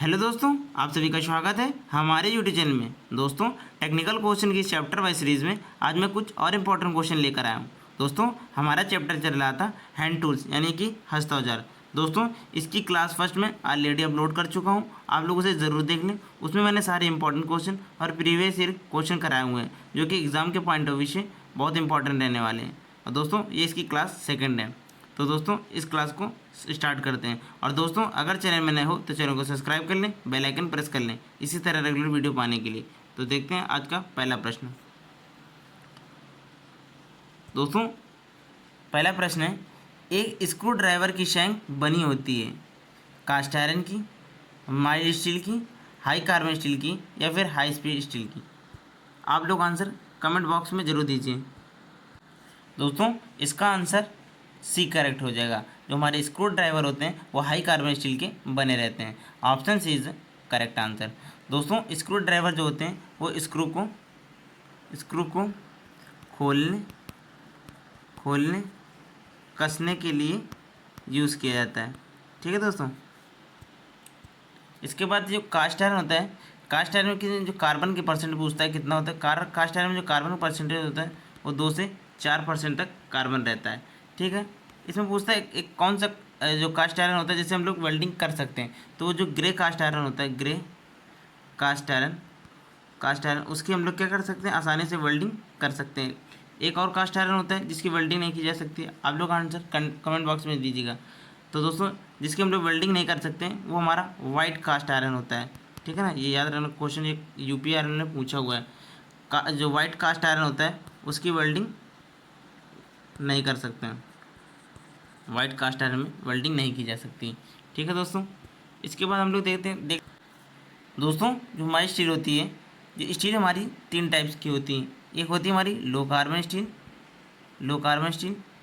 Hello दोस्तों, आप सभी का स्वागत है हमारे यूट्यूब चैनल में। दोस्तों, टेक्निकल क्वेश्चन की चैप्टर वाइज सीरीज़ में आज मैं कुछ और इम्पोर्टेंट क्वेश्चन लेकर आया हूँ। दोस्तों, हमारा चैप्टर चल रहा था हैंड टूल्स यानी कि हस्त औजार। दोस्तों, इसकी क्लास फर्स्ट में ऑलरेडी अपलोड कर चुका हूँ, आप लोग उसे ज़रूर देख लें। उसमें मैंने सारे इंपॉर्टेंट क्वेश्चन और प्रीवियस ईयर क्वेश्चन कराए हुए हैं जो कि एग्ज़ाम के पॉइंट ऑफ व्यू से बहुत इंपॉर्टेंट रहने वाले हैं। और दोस्तों, ये इसकी क्लास सेकेंड है। तो दोस्तों, इस क्लास को स्टार्ट करते हैं। और दोस्तों, अगर चैनल में नए हो तो चैनल को सब्सक्राइब कर लें, बेल आइकन प्रेस कर लें इसी तरह रेगुलर वीडियो पाने के लिए। तो देखते हैं आज का पहला प्रश्न। दोस्तों, पहला प्रश्न है, एक स्क्रू ड्राइवर की शैंक बनी होती है कास्ट आयरन की, माइल्ड स्टील की, हाई कार्बन स्टील की या फिर हाई स्पीड स्टील की। आप लोग आंसर कमेंट बॉक्स में ज़रूर दीजिए। दोस्तों, इसका आंसर सी करेक्ट हो जाएगा। जो हमारे स्क्रू ड्राइवर होते हैं वो हाई कार्बन स्टील के बने रहते हैं। Option C is correct answer. दोस्तों, स्क्रू ड्राइवर जो होते हैं वो स्क्रू को खोलने कसने के लिए यूज़ किया जाता है। ठीक है दोस्तों। इसके बाद जो कास्ट आयरन होता है, कास्ट आयरन की जो कार्बन की परसेंट पूछता है कितना होता है। कास्ट आयरन में जो कार्बन का परसेंटेज होता है वो 2 से 4% तक कार्बन रहता है। ठीक है। इसमें पूछता है एक कौन सा जो कास्ट आयरन होता है जिससे हम लोग वेल्डिंग कर सकते हैं। तो वो जो ग्रे कास्ट आयरन होता है, ग्रे कास्ट आयरन उसकी हम लोग क्या कर सकते हैं, आसानी से वेल्डिंग कर सकते हैं। एक और कास्ट आयरन होता है जिसकी वेल्डिंग नहीं की जा सकती। आप लोग आंसर कमेंट बॉक्स में दीजिएगा। तो दोस्तों, जिसकी हम लोग वेल्डिंग नहीं कर सकते हैं वो हमारा वाइट कास्ट आयरन होता है। ठीक है ना, ये याद रखना, क्वेश्चन एक यूपी आयरन ने पूछा हुआ है। जो वाइट कास्ट आयरन होता है उसकी वेल्डिंग नहीं कर सकते हैं। वाइट कास्ट आयरन में वेल्डिंग नहीं की जा सकती। ठीक है दोस्तों। इसके बाद हम लोग देखते हैं दोस्तों, जो हमारी स्टील होती है, जो स्टील हमारी 3 टाइप्स की होती है। एक होती है हमारी लो कार्बन स्टील,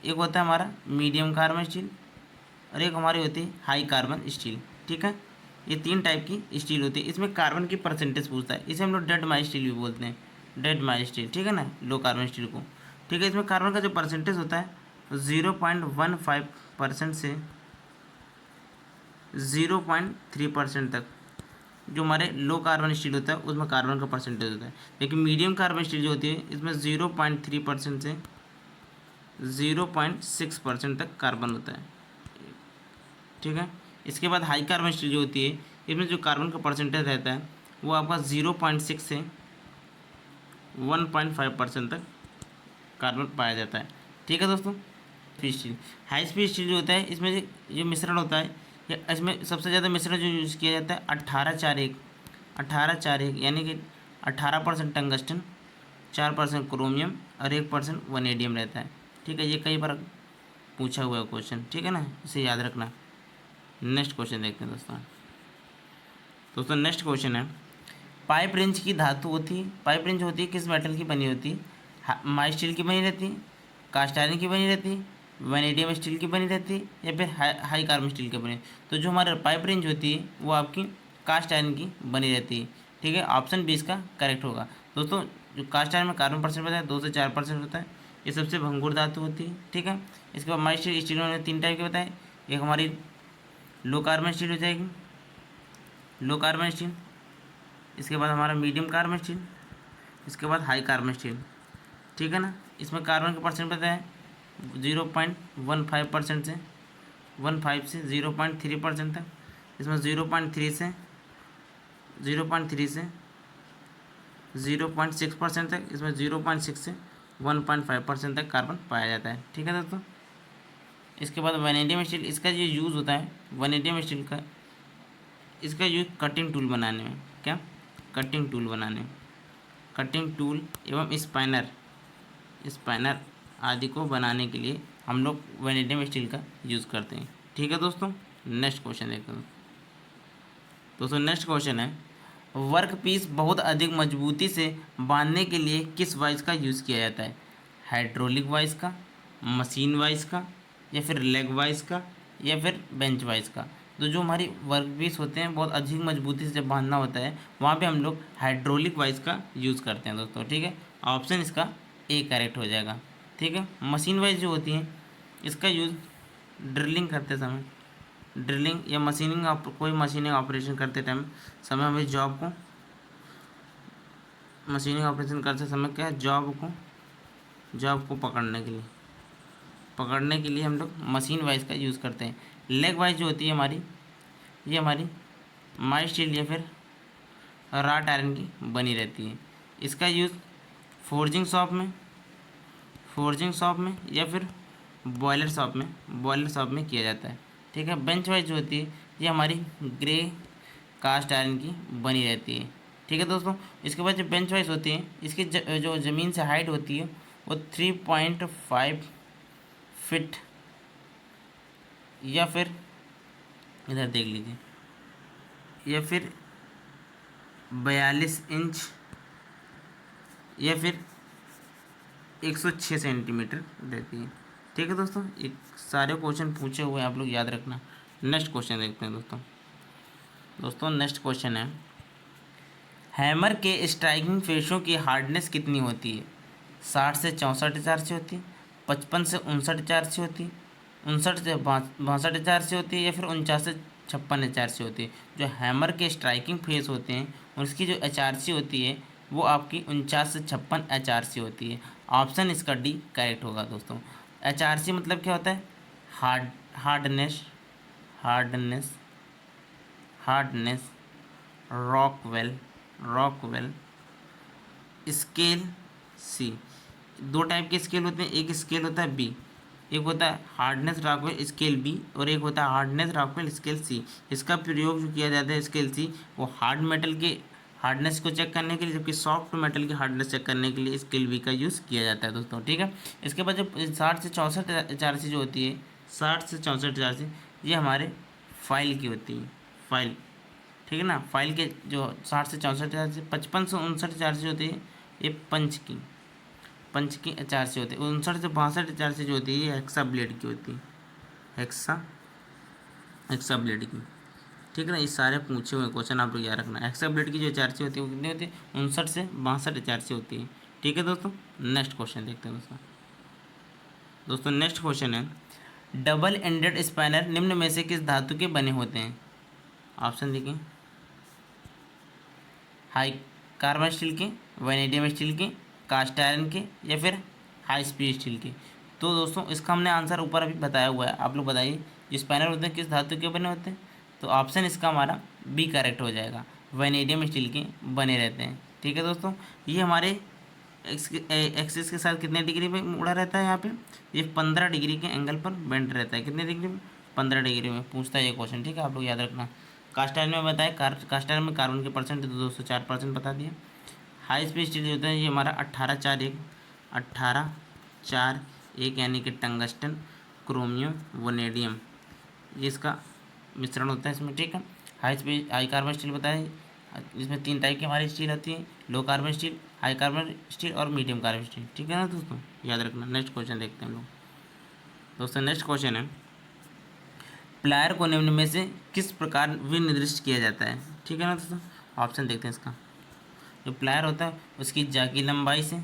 एक होता है हमारा मीडियम कार्बन स्टील और एक हमारी होती है हाई कार्बन स्टील। ठीक है, ये 3 टाइप की स्टील होती है। इसमें कार्बन की परसेंटेज पूछता है, इसे हम लोग डेड माइल्ड स्टील भी बोलते हैं, डेड माइल्ड स्टील। ठीक है ना, लो कार्बन स्टील को। ठीक है, इसमें कार्बन का जो परसेंटेज होता है 0.15% से 0.3% तक जो हमारे लो कार्बन स्टील होता है उसमें कार्बन का परसेंटेज होता है। लेकिन मीडियम कार्बन स्टील जो होती है इसमें 0.3% से 0.6% तक कार्बन होता है। ठीक है। इसके बाद हाई कार्बन स्टील जो होती है इसमें जो कार्बन का परसेंटेज रहता है वो आपका 0.6 से 1.5% तक कार्बन पाया जाता है। ठीक है दोस्तों। स्टील, हाई स्पीड स्टील जो होता है इसमें जो मिश्रण होता है, या इसमें सबसे ज़्यादा मिश्रण जो यूज़ किया जाता है 18-4-1 यानी कि 18% टंगस्टन, 4% क्रोमियम और 1% वनेडियम रहता है। ठीक है, ये कई बार पूछा हुआ है क्वेश्चन। ठीक है ना, इसे याद रखना। नेक्स्ट क्वेश्चन देखते हैं दोस्तों, नेक्स्ट क्वेश्चन है, पाइप रेंज की धातु होती है, पाइप रेंज होती है किस मेटल की बनी होती है। माई स्टील की बनी रहती है, कास्ट आयरन की बनी रहती है, वैनेडियम स्टील की बनी रहती है या फिर हाई कार्बन स्टील की बनी। तो जो हमारा पाइप रेंज होती है वो आपकी कास्ट आयरन की बनी रहती है। ठीक है, ऑप्शन बी इसका करेक्ट होगा। दोस्तों, जो कास्ट आयरन में कार्बन परसेंट होता है 2 से 4% होता है, ये सबसे भंगुर धातु होती है। ठीक है। इसके बाद माई स्टील में 3 टाइप के बताए, एक हमारी लो कार्बन स्टील हो जाएगी, लो कार्बन स्टील। इसके बाद हमारा मीडियम कार्बन स्टील, इसके बाद हाई कार्बन स्टील। ठीक है ना, इसमें कार्बन का परसेंट पता है 0.15% से 0.3% तक। इसमें 0.3 से 0.6% तक, इसमें 0.6 से 1.5% तक कार्बन पाया जाता है। ठीक है दोस्तों। इसके बाद वैनेडियम स्टील, इसका जो यूज़ होता है वैनेडियम स्टील का, इसका यूज़ कटिंग टूल बनाने में, क्या कटिंग टूल एवं स्पाइनर आदि को बनाने के लिए हम लोग वैनेडियम स्टील का यूज़ करते हैं। ठीक है दोस्तों। नेक्स्ट क्वेश्चन देखते हैं दोस्तों, नेक्स्ट क्वेश्चन है, वर्क पीस बहुत अधिक मजबूती से बांधने के लिए किस वाइस का यूज़ किया जाता है। हाइड्रोलिक वाइस का, मशीन वाइस का या फिर लेग वाइस का या फिर बेंच वाइस का। तो जो हमारी वर्क पीस होते हैं बहुत अधिक मजबूती से जब बांधना होता है वहाँ पे हम लोग हाइड्रोलिक वाइस का यूज़ करते हैं दोस्तों। ठीक है, ऑप्शन इसका ए करेक्ट हो जाएगा। ठीक है। मशीन वाइज जो होती हैं इसका यूज़ ड्रिलिंग करते समय ड्रिलिंग या कोई मशीनिंग ऑपरेशन करते टाइम समय हमें मशीनिंग ऑपरेशन करते समय क्या है, जॉब को पकड़ने के लिए हम लोग मशीन वाइज का यूज़ करते हैं। लेग वाइज जो होती है हमारी, ये हमारी माइल्ड स्टील या फिर राट आयरन की बनी रहती है। इसका यूज़ फोर्जिंग शॉप में या फिर बॉयलर शॉप में किया जाता है। ठीक है। बेंच वाइज जो होती है ये हमारी ग्रे कास्ट आयरन की बनी रहती है। ठीक है दोस्तों। इसके बाद जो बेंच वाइज होती है, इसकी जो ज़मीन से हाइट होती है वो 3.5 फीट या फिर इधर देख लीजिए, या फिर 42 इंच या फिर 106 सेंटीमीटर रहती है। ठीक है दोस्तों। ये सारे क्वेश्चन पूछे हुए हैं, आप लोग याद रखना। नेक्स्ट क्वेश्चन देखते हैं दोस्तों नेक्स्ट क्वेश्चन है, हैमर के स्ट्राइकिंग फेसों की हार्डनेस कितनी होती है? 60 से 64 से होती है, 55 से 59 से होती है, 59 से 62 से होती है, या फिर 49 से 56 से होती है। जो हैमर के स्ट्राइकिंग फेस होते हैं उसकी जो HRC होती है वो आपकी 49 से 56 HRC होती है। ऑप्शन इसका डी करेक्ट होगा दोस्तों। HRC मतलब क्या होता है? Hardness Rockwell scale C. दो टाइप के स्केल होते हैं, एक स्केल होता है बी, एक होता है हार्डनेस रॉकवेल स्केल बी और एक होता है हार्डनेस रॉकवेल स्केल सी। इसका प्रयोग जो किया जाता है स्केल सी वो हार्ड मेटल के हार्डनेस को चेक करने के लिए, जबकि सॉफ्ट मेटल की हार्डनेस चेक करने के लिए स्केल बी का यूज़ किया जाता है दोस्तों। ठीक है। इसके बाद जो 60 से 64 HRC जो होती है, 60 से 64 HRC ये हमारे फाइल की होती है, फाइल। ठीक है ना। फाइल के जो 60 से 64 HRC, 55 से 59 HRC होती है ये पंच की HRC होती है। 59 से 62 HRC जो होती है ये हेक्सा ब्लेड की होती है, हेक्सा ब्लेड की। ठीक है ना। ये सारे पूछे हुए क्वेश्चन आप लोग याद रखना। हेक्सा ब्लेड की जो HRC होती है वो कितनी होती है? 59 से 62 HRC होती है। ठीक है दोस्तों। नेक्स्ट क्वेश्चन देखते हैं दोस्तों नेक्स्ट क्वेश्चन है, डबल एंडेड स्पैनर निम्न में से किस धातु के बने होते हैं? ऑप्शन देखिए, हाई कार्बन स्टील के, वैनेडियम स्टील के, कास्ट आयरन के, या फिर हाई स्पीड स्टील के। तो दोस्तों इसका हमने आंसर ऊपर अभी बताया हुआ है, आप लोग बताइए जो स्पैनर होते हैं किस धातु के बने होते हैं? तो ऑप्शन इसका हमारा बी करेक्ट हो जाएगा, वैनेडियम स्टील के बने रहते हैं। ठीक है दोस्तों। ये हमारे एक्सिस के साथ कितने डिग्री पे मुड़ा रहता है? यहाँ पे ये 15 डिग्री के एंगल पर बेंड रहता है। कितने डिग्री में? 15 डिग्री में पूछता है ये क्वेश्चन। ठीक है, आप लोग याद रखना। कास्ट आयरन में बताए, कास्ट आयरन में कार्बन के परसेंट 204% बता दिए। हाई स्पीड स्टील जो होता है ये हमारा 18-4-1 यानी कि टंगस्टन, क्रोमियम, वनेडियम, ये इसका मिश्रण होता है इसमें। ठीक है। हाई कार्बन स्टील बताए, इसमें 3 टाइप की हमारी स्टील होती है, low carbon steel, high carbon steel और मीडियम कार्बन स्टील। ठीक है ना दोस्तों, याद रखना। नेक्स्ट क्वेश्चन देखते हैं हम लोग दोस्तों। नेक्स्ट क्वेश्चन है, प्लायर को निम्न में से किस प्रकार विनिर्दिष्ट किया जाता है? ठीक है ना दोस्तों। ऑप्शन देखते हैं इसका। जो प्लायर होता है उसकी जा की लंबाई से,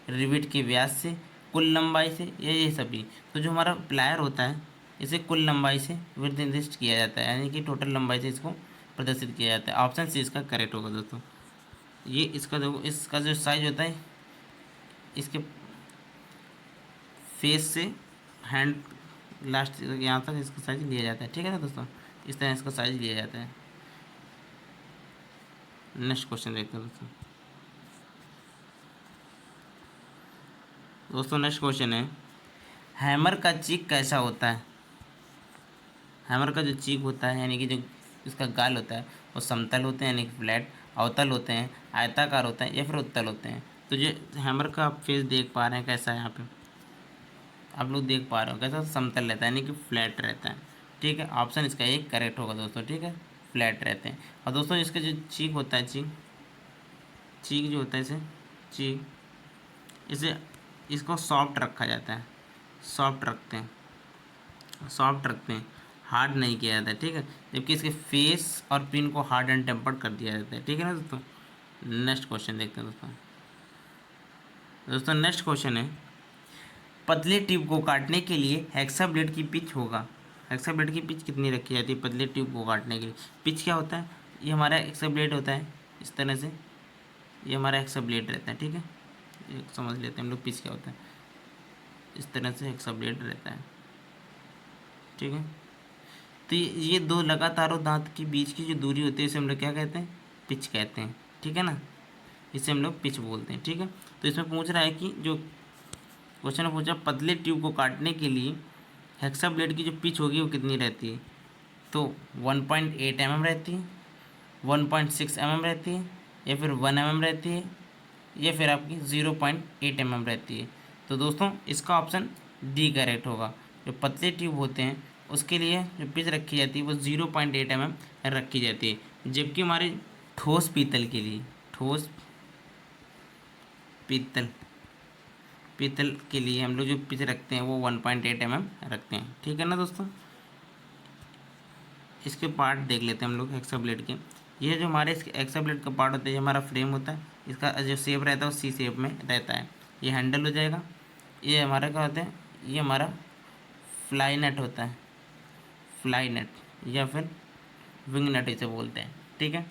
रिविट के व्यास से, कुल लंबाई से, ये सभी। तो जो हमारा प्लायर होता है इसे कुल लंबाई से निर्दिष्ट किया जाता है, यानी कि टोटल लंबाई से इसको प्रदर्शित किया जाता है। ऑप्शन सी इसका करेक्ट होगा दोस्तों। ये इसका देखो, इसका जो साइज होता है इसके फेस से हैंड लास्ट यहाँ तक इसका साइज लिया जाता है। ठीक है ना दोस्तों, इस तरह इसका साइज लिया जाता है। नेक्स्ट क्वेश्चन देखते हैं दोस्तों नेक्स्ट क्वेश्चन है, हैमर का चीक कैसा होता है? हैमर का जो चीक होता है यानी कि जो इसका गाल होता है वो समतल होते हैं यानी कि फ्लैट, अवतल होते हैं, आयताकार होते हैं, या फिर उत्तल होते हैं। तो जो हैमर का आप फेस देख पा रहे हैं कैसा है, यहाँ पे आप लोग देख पा रहे हो कैसा समतल रहता है यानी कि फ्लैट रहता है। ठीक है। ऑप्शन इसका एक करेक्ट होगा दोस्तों। ठीक है, फ्लैट रहते हैं। और दोस्तों इसका जो चीक होता है, चीक जो होता है इसे इसको सॉफ्ट रखा जाता है, सॉफ्ट रखते हैं, हार्ड नहीं किया जाता है। ठीक है। जबकि इसके फेस और पिन को हार्ड एंड टेम्पर्ड कर दिया जाता है। ठीक है ना दोस्तों। नेक्स्ट क्वेश्चन देखते हैं दोस्तों नेक्स्ट क्वेश्चन है, पतले टिप को काटने के लिए हेक्सा ब्लेड की पिच होगा हेक्सा ब्लेड की पिच कितनी रखी जाती है पतले ट्यूब को काटने के लिए? पिच क्या होता है, ये हमारा हेक्सा ब्लेड होता है इस तरह से, ये हमारा हेक्सा ब्लेड रहता है, ठीक है, ये समझ लेते हैं हम लोग पिच क्या होता है। इस तरह से हेक्सा ब्लेड रहता है, ठीक है। तो ये दो लगातार दांत के बीच की जो दूरी होती है इसे हम लोग क्या कहते हैं, पिच कहते हैं, ठीक है ना, इसे हम लोग पिच बोलते हैं, ठीक है। तो इसमें पूछ रहा है कि जो क्वेश्चन पूछा पतले ट्यूब को काटने के लिए हेक्सा ब्लेड की जो पिच होगी वो कितनी रहती है, तो 1.8 mm रहती है, 1.6 mm रहती है, या फिर 1 mm रहती है, या फिर आपकी 0.8 mm रहती है। तो दोस्तों इसका ऑप्शन डी करेक्ट होगा। जो पतले ट्यूब होते हैं उसके लिए जो पिच रखी जाती है वो 0.8 mm रखी जाती है, जबकि हमारे ठोस पीतल के लिए, ठोस पीतल के लिए हम लोग जो पिच रखते हैं वो 1.8 mm रखते हैं, ठीक है ना दोस्तों। इसके पार्ट देख लेते हैं हम लोग हेक्सा ब्लेड के। ये जो हमारे इसके हेक्सा ब्लेड का पार्ट होता है, ये हमारा फ्रेम होता है, इसका जो शेप रहता है वो सी शेप में रहता है। ये हैंडल हो जाएगा, ये हमारा क्या होता है, ये हमारा फ्लाई नट होता है, फ्लाई नट या फिर विंग नट इसे बोलते हैं, ठीक है।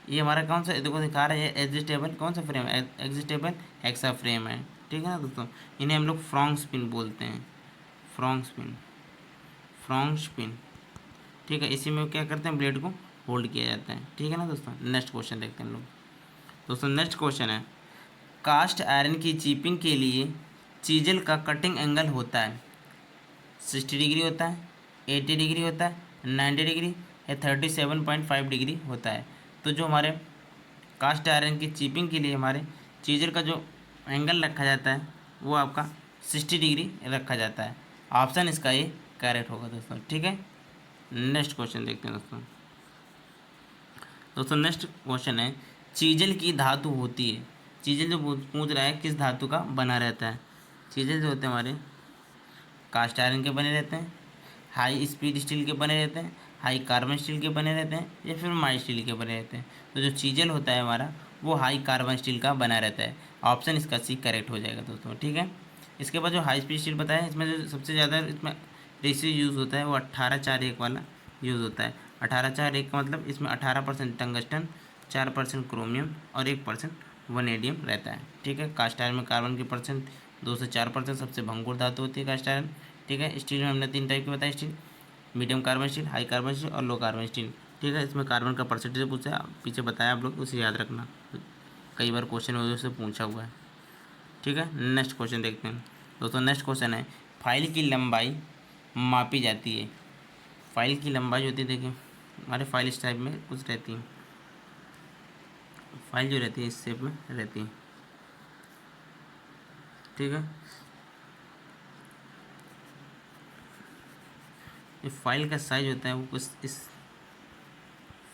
ये हमारा कौन सा, देखो दिखा रहा है एडजस्टेबल कौन सा फ्रेम है, एडजस्टेबल हेक्सा फ्रेम है, ठीक है ना दोस्तों। इन्हें हम लोग फ्रॉन्ग स्पिन बोलते हैं, फ्रॉन्ग स्पिन, फ्रॉन्ग स्पिन, ठीक है। इसी में क्या करते हैं, ब्लेड को होल्ड किया जाता है, ठीक है ना दोस्तों। नेक्स्ट क्वेश्चन देखते हैं हम लोग। दोस्तों नेक्स्ट क्वेश्चन है, कास्ट आयरन की चीपिंग के लिए चीजल का कटिंग एंगल होता है 60 डिग्री होता है, 80 डिग्री होता है, 90 डिग्री या 37.5 डिग्री होता है। तो जो हमारे कास्ट आयरन की चीपिंग के लिए हमारे चीजल का जो एंगल रखा जाता है वो आपका 60 डिग्री रखा जाता है। ऑप्शन इसका ये करेक्ट होगा दोस्तों, ठीक है। नेक्स्ट क्वेश्चन देखते हैं दोस्तों। दोस्तों नेक्स्ट क्वेश्चन है, चीजल की धातु होती है, चीजल जो पूछ रहा है किस धातु का बना रहता है। चीजल जो होते हैं हमारे कास्ट आयरन के बने रहते हैं, हाई स्पीड स्टील के बने रहते हैं, हाई कार्बन स्टील के बने रहते हैं, या फिर माइल्ड स्टील के बने रहते हैं। तो जो चीजल होता है हमारा वो हाई कार्बन स्टील का बना रहता है। ऑप्शन इसका सी करेक्ट हो जाएगा दोस्तों, ठीक है। इसके बाद जो हाई स्पीड स्टील बताया इसमें जो सबसे ज़्यादा इसमें रेशियो यूज़ होता है वो 18:4:1 वाला यूज़ होता है। 18:4:1 का मतलब इसमें 18% टंगस्टन, 4% क्रोमियम और 1% वनेडियम रहता है, ठीक है। कास्ट आयरन में कार्बन की परसेंट 2 से 4% सबसे भंगुर धातु होती है कास्ट आयरन, ठीक है। स्टील में हमने 3 टाइप की बताई, steel medium carbon steel, high carbon steel और लो कार्बन स्टील, ठीक है। इसमें कार्बन का परसेंटेज पूछा है, पीछे बताया आप लोग, उसे याद रखना, कई बार क्वेश्चन वजह से पूछा हुआ है, ठीक है। नेक्स्ट क्वेश्चन देखते हैं दोस्तों। नेक्स्ट क्वेश्चन है, फाइल की लंबाई मापी जाती है। फाइल की लंबाई होती है, देखिए हमारे फाइल इस टाइप में कुछ रहती है, फाइल जो रहती है इस शेप में रहती है, ठीक है। ये फाइल का साइज होता है वो कुछ इस,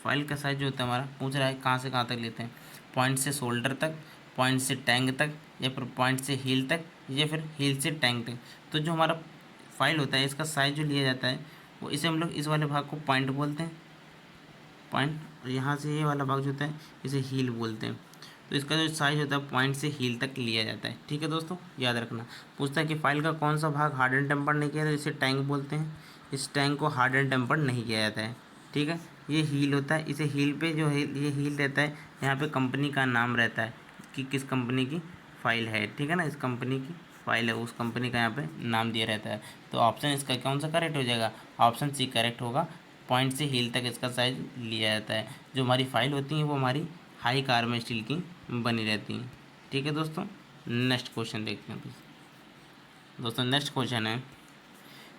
फाइल का साइज जो होता है हमारा, पूछ रहा है कहाँ से कहाँ तक लेते हैं, पॉइंट से शोल्डर तक, पॉइंट से टैंक तक, या फिर पॉइंट से हील तक, या फिर हील से टैंक तक। तो जो हमारा फाइल होता है इसका साइज जो लिया जाता है वो इसे हम लोग इस वाले भाग को पॉइंट बोलते हैं, पॉइंट, और यहाँ से ये वाला भाग जो होता है इसे हील बोलते हैं। तो इसका जो साइज होता है पॉइंट से हील तक लिया जाता है, ठीक है दोस्तों, याद रखना। पूछता है कि फाइल का कौन सा भाग हार्ड एंड टेम्पर्ड नहीं किया जाता, इसे टैंक बोलते हैं। इस टैंक को हार्ड एंड टेम्पर्ड नहीं किया जाता है, ठीक है। ये हील होता है, इसे हील पे जो है ये हील रहता है, यहाँ पे कंपनी का नाम रहता है कि किस कंपनी की फ़ाइल है, ठीक है ना, इस कंपनी की फ़ाइल है, उस कंपनी का यहाँ पे नाम दिया रहता है। तो ऑप्शन इसका कौन सा करेक्ट हो जाएगा, ऑप्शन सी करेक्ट होगा। पॉइंट से हील तक इसका साइज लिया जाता है। जो हमारी फाइल होती हैं वो हमारी हाई कार्बन स्टील की बनी रहती हैं, ठीक है दोस्तों। नेक्स्ट क्वेश्चन देखते हैं दोस्तों। नेक्स्ट क्वेश्चन है,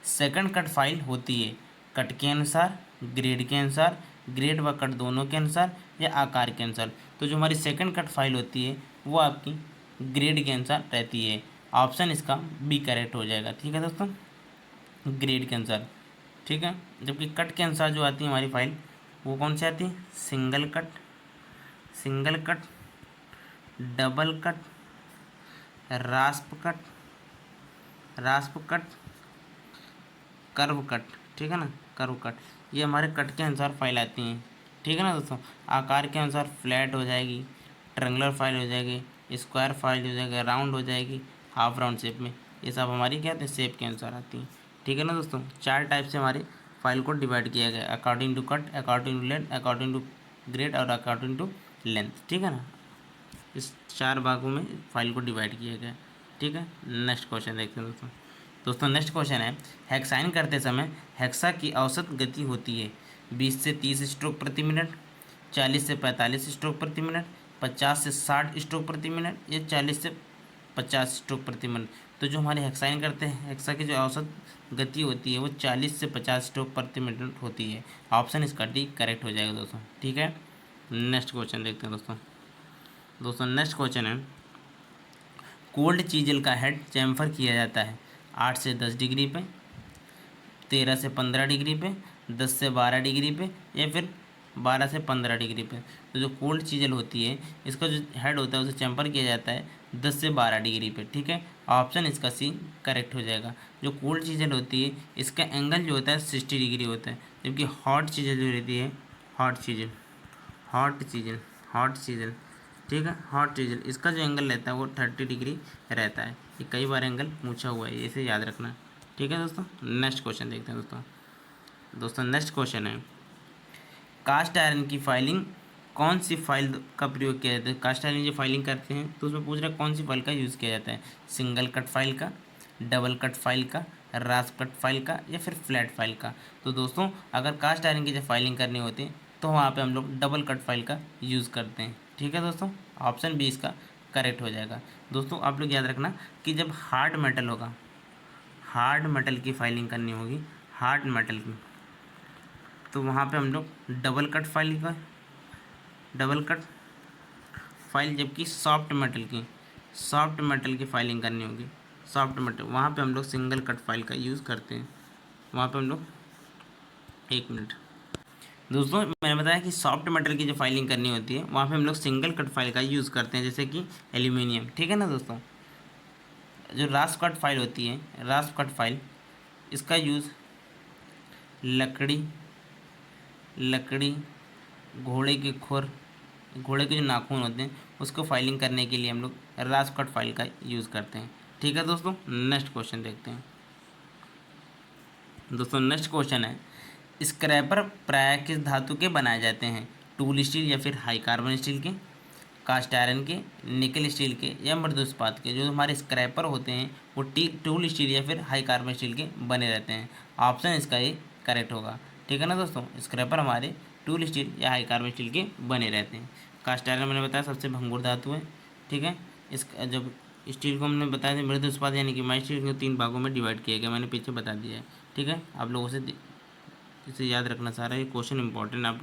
सेकंड कट फाइल होती है कट के अनुसार, ग्रेड के अनुसार, ग्रेड व कट दोनों के अनुसार, या आकार के अनुसार। तो जो हमारी सेकंड कट फाइल होती है वो आपकी ग्रेड के अनुसार रहती है। ऑप्शन इसका बी करेक्ट हो जाएगा, ठीक है दोस्तों, ग्रेड के अनुसार, ठीक है। जबकि कट के अनुसार जो आती है हमारी फाइल वो कौन सी आती है, single cut, single cut, double cut, रास्प cut, रास्प cut, curve cut, ठीक है ना, कर्व कट। ये हमारे कट के अनुसार फाइल आती हैं, ठीक है ना दोस्तों। आकार के अनुसार फ्लैट हो जाएगी, ट्रेंगुलर फाइल हो जाएगी, स्क्वायर फाइल हो जाएगी, राउंड हो जाएगी, हाफ राउंड शेप में। ये सब हमारी क्या आती है, शेप के अनुसार आती हैं, ठीक है ना दोस्तों। 4 टाइप से हमारी फाइल को डिवाइड किया गया according to cut, according to length, according to grade और अकॉर्डिंग टू लेंथ, ठीक है ना। इस 4 भागों में फाइल को डिवाइड किया गया, ठीक है। नेक्स्ट क्वेश्चन देखते हैं दोस्तों। दोस्तों नेक्स्ट क्वेश्चन है, हेक्साइन करते समय हेक्सा की औसत गति होती है 20 से 30 स्ट्रोक प्रति मिनट, 40 से 45 स्ट्रोक प्रति मिनट, 50 से 60 स्ट्रोक प्रति मिनट या 40 से 50 स्ट्रोक प्रति मिनट। तो जो हमारे हेक्साइन करते हैं हेक्सा की जो औसत गति होती है वो 40 से 50 स्ट्रोक प्रति मिनट होती है। ऑप्शन इसका डी करेक्ट हो जाएगा दोस्तों, ठीक है। नेक्स्ट क्वेश्चन देखते हैं दोस्तों नेक्स्ट क्वेश्चन है, कोल्ड चीजल का हेड चैम्फर किया जाता है 8 से 10 डिग्री पे, 13 से 15 डिग्री पे, 10 से 12 डिग्री पे या फिर 12 से 15 डिग्री पे। तो जो कोल्ड चीजल होती है इसका जो हेड होता है उसे चैम्पर किया जाता है 10 से 12 डिग्री पे, ठीक है। ऑप्शन इसका सी करेक्ट हो जाएगा। जो कोल्ड चीजल होती है इसका एंगल जो होता है 60 डिग्री होता है, जबकि हॉट चीजल जो रहती है हॉट चीजल ठीक है, हॉट चीजल इसका जो एंगल रहता है वो 30 डिग्री रहता है। ये कई बार एंगल पूछा हुआ है, इसे याद रखना, ठीक है दोस्तों। नेक्स्ट क्वेश्चन देखते हैं दोस्तों नेक्स्ट क्वेश्चन है, कास्ट आयरन की फाइलिंग कौन सी फाइल का प्रयोग किया जाता है। कास्ट आयरन जो फाइलिंग करते हैं तो उसमें पूछ रहा है कौन सी फाइल का यूज़ किया जाता है, सिंगल कट फाइल का, डबल कट फाइल का, रास्प कट फाइल का या फिर फ्लैट फाइल का। तो दोस्तों अगर कास्ट आयरन की जब फाइलिंग करनी होती है तो वहाँ पे हम लोग डबल कट फाइल का यूज़ करते हैं, ठीक है दोस्तों। ऑप्शन बी इसका करेक्ट हो जाएगा। दोस्तों आप लोग याद रखना कि जब हार्ड मेटल होगा, हार्ड मेटल की फाइलिंग करनी होगी, हार्ड मेटल की, तो वहाँ पे हम लोग डबल कट फाइल, जबकि सॉफ्ट मेटल की फाइलिंग करनी होगी, सॉफ्ट मेटल, वहाँ पे हम लोग सिंगल कट फाइल का यूज़ करते हैं। वहाँ पे हम लोग, एक मिनट दोस्तों, मैंने बताया कि सॉफ्ट मेटल की जो फाइलिंग करनी होती है वहाँ पे हम लोग सिंगल कट फाइल का यूज़ करते हैं, जैसे कि एल्यूमिनियम, ठीक है ना दोस्तों। जो रास्प कट फाइल होती है, रास्प कट फाइल, इसका यूज़ लकड़ी, घोड़े के जो नाखून होते हैं उसको फाइलिंग करने के लिए हम लोग रास्प कट फाइल का यूज़ करते हैं, ठीक है दोस्तों। नेक्स्ट क्वेश्चन देखते हैं दोस्तों। नेक्स्ट क्वेश्चन है, स्क्रैपर प्रायः किस धातु के बनाए जाते हैं, टूल स्टील या फिर हाई कार्बन स्टील के, कास्ट आयरन के, निकल स्टील के या मृदु इस्पात के। जो हमारे स्क्रैपर होते हैं वो टूल स्टील या फिर हाई कार्बन स्टील के बने रहते हैं। ऑप्शन इसका ये करेक्ट होगा, ठीक है ना दोस्तों। स्क्रैपर हमारे टूल स्टील या हाई कार्बन स्टील के बने रहते हैं। कास्ट आयरन मैंने बताया सबसे भंगुर धातु है, ठीक है। इस जब स्टील को हमने बताया था मृदु इस्पात यानी कि माइल्ड स्टील को 3 भागों में डिवाइड किया गया, मैंने पीछे बता दिया है, ठीक है। आप लोगों से इसे याद रखना सारा, ये क्वेश्चन इंपॉर्टेंट, आप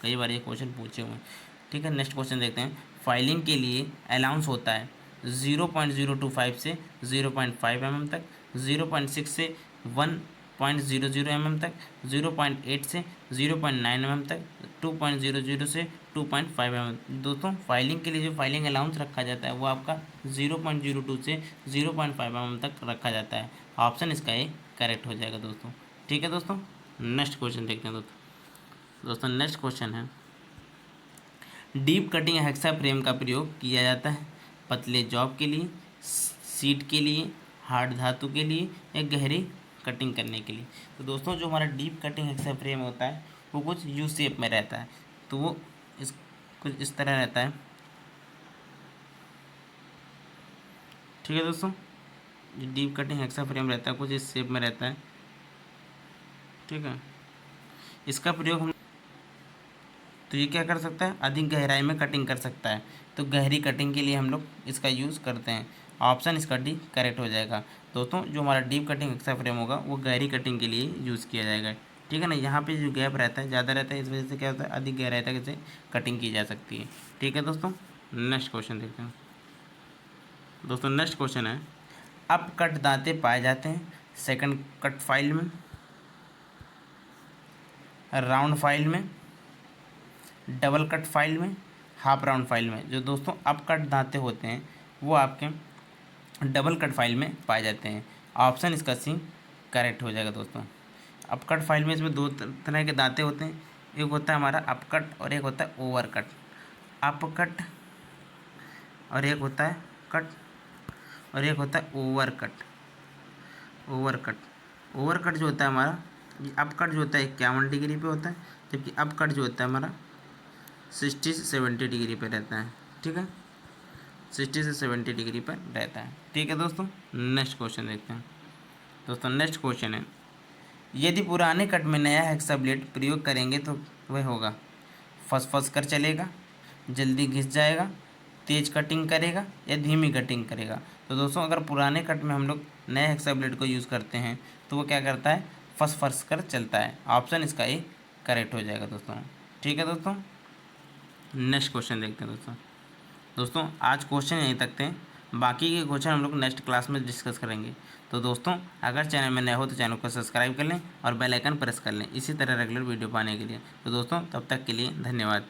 कई बार ये क्वेश्चन पूछे हुए हैं, ठीक है। नेक्स्ट क्वेश्चन देखते हैं, फाइलिंग के लिए अलाउंस होता है 0.025 से 0.5 mm तक, 0.6 से 1.00 mm तक, 0.8 से 0.9 mm तक, 2.00 से 2.5 mm। दोस्तों फाइलिंग के लिए जो फाइलिंग अलाउंस रखा जाता है वो आपका 0.02 से 0.5 mm तक रखा जाता है। ऑप्शन इसका ये करेक्ट हो जाएगा दोस्तों, ठीक है दोस्तों। नेक्स्ट क्वेश्चन देखते हैं दोस्तों नेक्स्ट क्वेश्चन है, डीप कटिंग हेक्सा फ्रेम का प्रयोग किया जाता है पतले जॉब के लिए, सीट के लिए, हार्ड धातु के लिए या गहरी कटिंग करने के लिए। तो दोस्तों जो हमारा डीप कटिंग हेक्सा फ्रेम होता है वो कुछ यू शेप में रहता है, तो वो कुछ इस तरह रहता है, ठीक है दोस्तों। जो डीप कटिंग हेक्सा फ्रेम रहता है कुछ इस शेप में रहता है, ठीक है। इसका प्रयोग हम, तो ये क्या कर सकता है, अधिक गहराई में कटिंग कर सकता है, तो गहरी कटिंग के लिए हम लोग इसका यूज़ करते हैं। ऑप्शन इसका डी करेक्ट हो जाएगा दोस्तों। जो हमारा डीप कटिंग हेक्सा फ्रेम होगा वो गहरी कटिंग के लिए यूज़ किया जाएगा, ठीक है ना। यहाँ पे जो गैप रहता है ज़्यादा रहता है, इस वजह से क्या होता है, अधिक गहराई तक इसे कटिंग की जा सकती है, ठीक है दोस्तों। नेक्स्ट क्वेश्चन देखते हैं दोस्तों। नेक्स्ट क्वेश्चन है, अप कट दांते पाए जाते हैं सेकंड कट फाइल में, राउंड फाइल में, डबल कट फाइल में, हाफ राउंड फाइल में। जो दोस्तों अप कट दांते होते हैं वो आपके डबल कट फाइल में पाए जाते हैं। ऑप्शन इसका सी करेक्ट हो जाएगा दोस्तों। अप कट फाइल में इसमें 2 तरह के दांते होते हैं, एक होता है हमारा अप कट और एक होता है ओवर कट। अप कट और एक होता है कट और एक होता है ओवर कट। ओवर कट जो होता है हमारा ये अपकट जो होता है 51 डिग्री पे होता है, जबकि अपकट जो होता है हमारा 60 से 70 डिग्री पे रहता है। ठीक है, 60 से 70 डिग्री पर रहता है। ठीक है दोस्तों, नेक्स्ट क्वेश्चन देखते हैं। दोस्तों नेक्स्ट क्वेश्चन है, यदि पुराने कट में नया हेक्साब्लेड प्रयोग करेंगे तो वह होगा फंस फंस कर चलेगा, जल्दी घिस जाएगा, तेज कटिंग करेगा या धीमी कटिंग करेगा। तो दोस्तों अगर पुराने कट में हम लोग नए हेक्साब्लेड को यूज़ करते हैं तो वो क्या करता है, फंस फंस कर चलता है। ऑप्शन इसका ए करेक्ट हो जाएगा दोस्तों। ठीक है दोस्तों, नेक्स्ट क्वेश्चन देखते हैं दोस्तों। दोस्तों आज क्वेश्चन यहीं तक थे, बाकी के क्वेश्चन हम लोग नेक्स्ट क्लास में डिस्कस करेंगे। तो दोस्तों अगर चैनल में नए हो तो चैनल को सब्सक्राइब कर लें और बेल आइकन प्रेस कर लें इसी तरह रेगुलर वीडियो पाने के लिए। तो दोस्तों तब तक के लिए धन्यवाद।